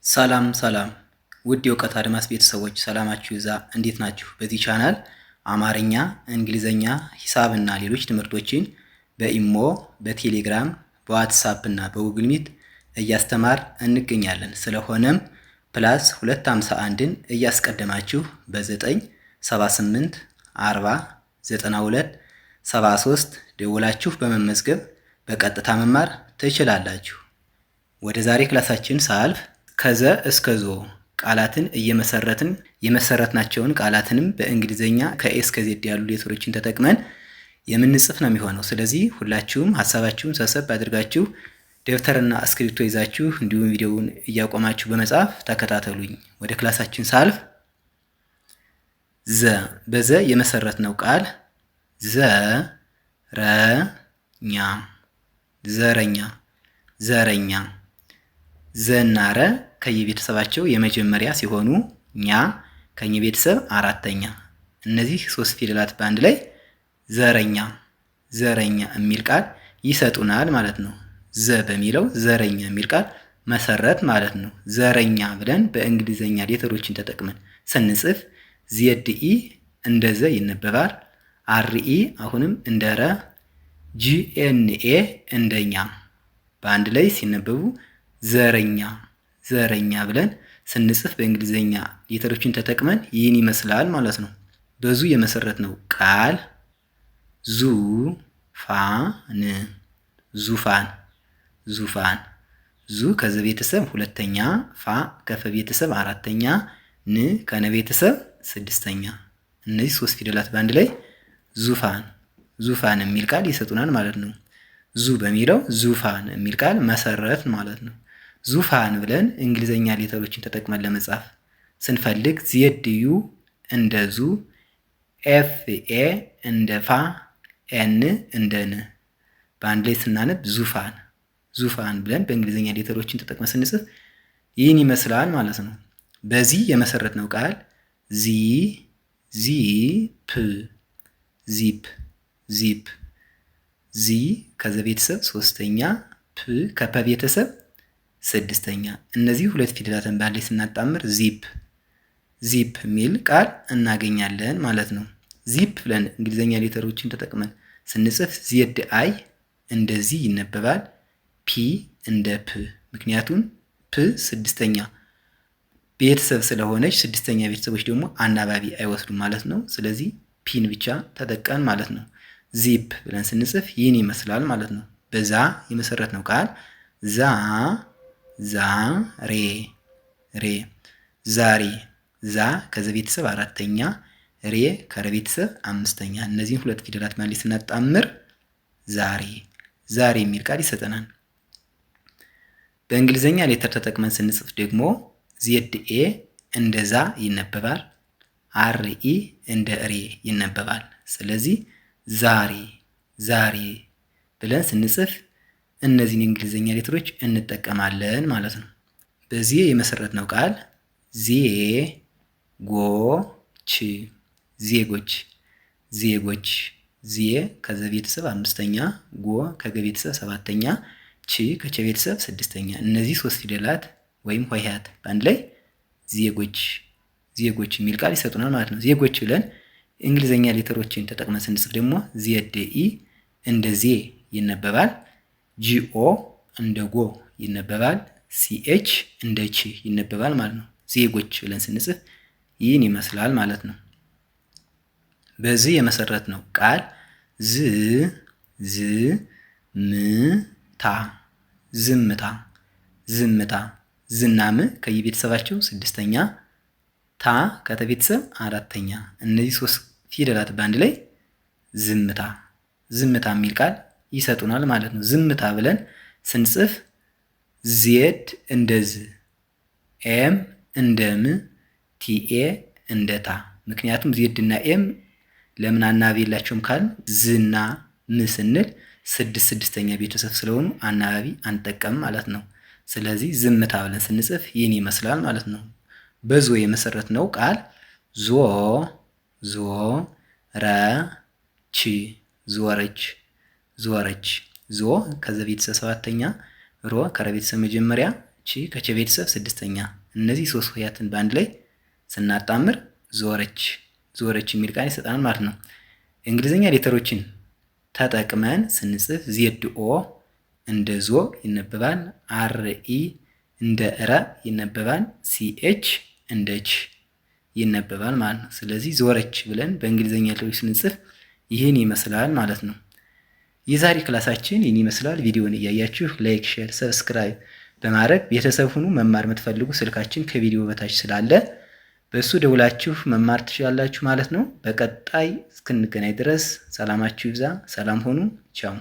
ሰላም ሰላም ውድ የእውቀት አድማስ ቤተሰቦች ሰላማችሁ ይዛ እንዴት ናችሁ? በዚህ ቻናል አማርኛ፣ እንግሊዘኛ፣ ሂሳብ እና ሌሎች ትምህርቶችን በኢሞ፣ በቴሌግራም፣ በዋትሳፕ እና በጉግል ሚት እያስተማር እንገኛለን። ስለሆነም ፕላስ 251ን እያስቀደማችሁ በ978 40 92 73 ደውላችሁ በመመዝገብ በቀጥታ መማር ትችላላችሁ። ወደ ዛሬ ክላሳችን ሳልፍ ከዘ እስከ ዞ ቃላትን እየመሰረትን የመሰረትናቸውን ቃላትንም በእንግሊዘኛ ከኤ እስከ ዜድ ያሉ ሌተሮችን ተጠቅመን የምንጽፍ ነው የሚሆነው። ስለዚህ ሁላችሁም ሀሳባችሁን ሰብሰብ አድርጋችሁ ደብተርና እስክሪብቶ ይዛችሁ እንዲሁም ቪዲዮውን እያቆማችሁ በመጻፍ ተከታተሉኝ። ወደ ክላሳችን ሳልፍ ዘ በዘ የመሰረትነው ቃል ዘረኛ ዘረኛ ዘረኛ ዘና ረ ከየቤተሰባቸው የመጀመሪያ ሲሆኑ ኛ ከየቤተሰብ አራተኛ። እነዚህ ሶስት ፊደላት በአንድ ላይ ዘረኛ ዘረኛ የሚል ቃል ይሰጡናል ማለት ነው። ዘ በሚለው ዘረኛ የሚል ቃል መሰረት ማለት ነው። ዘረኛ ብለን በእንግሊዘኛ ሌተሮችን ተጠቅመን ስንጽፍ ዜድኢ እንደ ዘ ይነበባል። አርኢ አሁንም እንደ ረ፣ ጂኤንኤ እንደኛ በአንድ ላይ ሲነበቡ ዘረኛ ዘረኛ ብለን ስንጽፍ በእንግሊዘኛ ሌተሮችን ተጠቅመን ይህን ይመስላል ማለት ነው። በዙ የመሰረትነው ቃል ዙፋን ዙፋን ዙፋን ዙ ከዘ ቤተሰብ ሁለተኛ፣ ፋ ከፈ ቤተሰብ አራተኛ፣ ን ከነ ቤተሰብ ስድስተኛ። እነዚህ ሶስት ፊደላት በአንድ ላይ ዙፋን ዙፋን የሚል ቃል ይሰጡናል ማለት ነው። ዙ በሚለው ዙፋን የሚል ቃል መሰረት ማለት ነው። ዙፋን ብለን እንግሊዘኛ ሌተሮችን ተጠቅመን ለመጻፍ ስንፈልግ ዜድዩ እንደ ዙ፣ ኤፍኤ እንደ ፋ፣ ኤን እንደ ን በአንድ ላይ ስናነብ ዙፋን ዙፋን ብለን በእንግሊዘኛ ሌተሮችን ተጠቅመን ስንጽፍ ይህን ይመስላል ማለት ነው። በዚህ የመሰረትነው ቃል ዚፕ ዚፕ ዚፕ ዚ ከዘ ቤተሰብ ሶስተኛ፣ ፕ ከፐ ቤተሰብ ስድስተኛ። እነዚህ ሁለት ፊደላትን በአንድ ላይ ስናጣምር ዚፕ ዚፕ የሚል ቃል እናገኛለን ማለት ነው። ዚፕ ብለን እንግሊዘኛ ሌተሮችን ተጠቅመን ስንጽፍ ዜድ አይ እንደዚህ ይነበባል። ፒ እንደ ፕ ምክንያቱም ፕ ስድስተኛ ቤተሰብ ስለሆነች ስድስተኛ ቤተሰቦች ደግሞ አናባቢ አይወስዱም ማለት ነው። ስለዚህ ፒን ብቻ ተጠቀን ማለት ነው። ዚፕ ብለን ስንጽፍ ይህን ይመስላል ማለት ነው። በዛ የመሰረትነው ቃል ዛሬ ሬ ዛሬ ዛ ከዘ ቤተሰብ አራተኛ፣ ሬ ከረ ቤተሰብ አምስተኛ። እነዚህን ሁለት ፊደላት ማለት ስናጣምር ዛሬ ዛሬ የሚል ቃል ይሰጠናል። በእንግሊዘኛ ሌተር ተጠቅመን ስንጽፍ ደግሞ ዜድኤ እንደ ዛ ይነበባል። አርኢ እንደ ሬ ይነበባል። ስለዚህ ዛሬ ዛሬ ብለን ስንጽፍ እነዚህን የእንግሊዘኛ ሌተሮች እንጠቀማለን ማለት ነው። በዚህ የመሰረትነው ቃል ዜጎች ዜጎች ዜጎች ዜ ከዘ ቤተሰብ አምስተኛ፣ ጎ ከገ ቤተሰብ ሰባተኛ፣ ች ከቸ ቤተሰብ ስድስተኛ። እነዚህ ሶስት ፊደላት ወይም ሆሄያት በአንድ ላይ ዜጎች ዜጎች የሚል ቃል ይሰጡናል ማለት ነው። ዜጎች ብለን እንግሊዘኛ ሌተሮችን ተጠቅመን ስንጽፍ ደግሞ ዜድኢ እንደ ዜ ይነበባል። ጂኦ እንደ ጎ ይነበባል። ሲኤች እንደ ች ይነበባል ማለት ነው። ዜጎች ብለን ስንጽፍ ይህን ይመስላል ማለት ነው። በዚህ የመሰረትነው ቃል ዝምታ ዝምታ ዝምታ ዝናም ከየቤተሰባቸው ስድስተኛ፣ ታ ከተቤተሰብ አራተኛ። እነዚህ ሶስት ፊደላት በአንድ ላይ ዝምታ ዝምታ የሚል ቃል ይሰጡናል ማለት ነው። ዝምታ ብለን ስንጽፍ ዜድ እንደ ዝ፣ ኤም እንደ ም፣ ቲኤ እንደ ታ። ምክንያቱም ዜድ እና ኤም ለምን አናባቢ የላቸውም ካል ዝና ም ስንል ስድስተኛ ቤተሰብ ስለሆኑ አናባቢ አንጠቀምም ማለት ነው። ስለዚህ ዝምታ ብለን ስንጽፍ ይህን ይመስላል ማለት ነው። በዞ የመሰረትነው ቃል ዞረች ዞረች ዞረች ዞ ከዘ ቤተሰብ ሰባተኛ፣ ሮ ከረ ቤተሰብ መጀመሪያ፣ ች ከቸ ቤተሰብ ስድስተኛ። እነዚህ ሶስት ሆሄያትን በአንድ ላይ ስናጣምር ዞረች ዞረች የሚል ቃል ይሰጠናል ማለት ነው። እንግሊዝኛ ሌተሮችን ተጠቅመን ስንጽፍ ዜድ ኦ እንደ ዞ ይነበባል። አር ኢ እንደ ረ ይነበባል። ሲኤች እንደ ች ይነበባል ማለት ነው። ስለዚህ ዞረች ብለን በእንግሊዝኛ ሌተሮች ስንጽፍ ይህን ይመስላል ማለት ነው። የዛሬ ክላሳችን ይህን ይመስላል። ቪዲዮውን እያያችሁ ላይክ፣ ሼር፣ ሰብስክራይብ በማድረግ ቤተሰብ ሁኑ። መማር የምትፈልጉ ስልካችን ከቪዲዮ በታች ስላለ በሱ ደውላችሁ መማር ትችላላችሁ ማለት ነው። በቀጣይ እስክንገናኝ ድረስ ሰላማችሁ ይብዛ። ሰላም ሁኑ። ቻው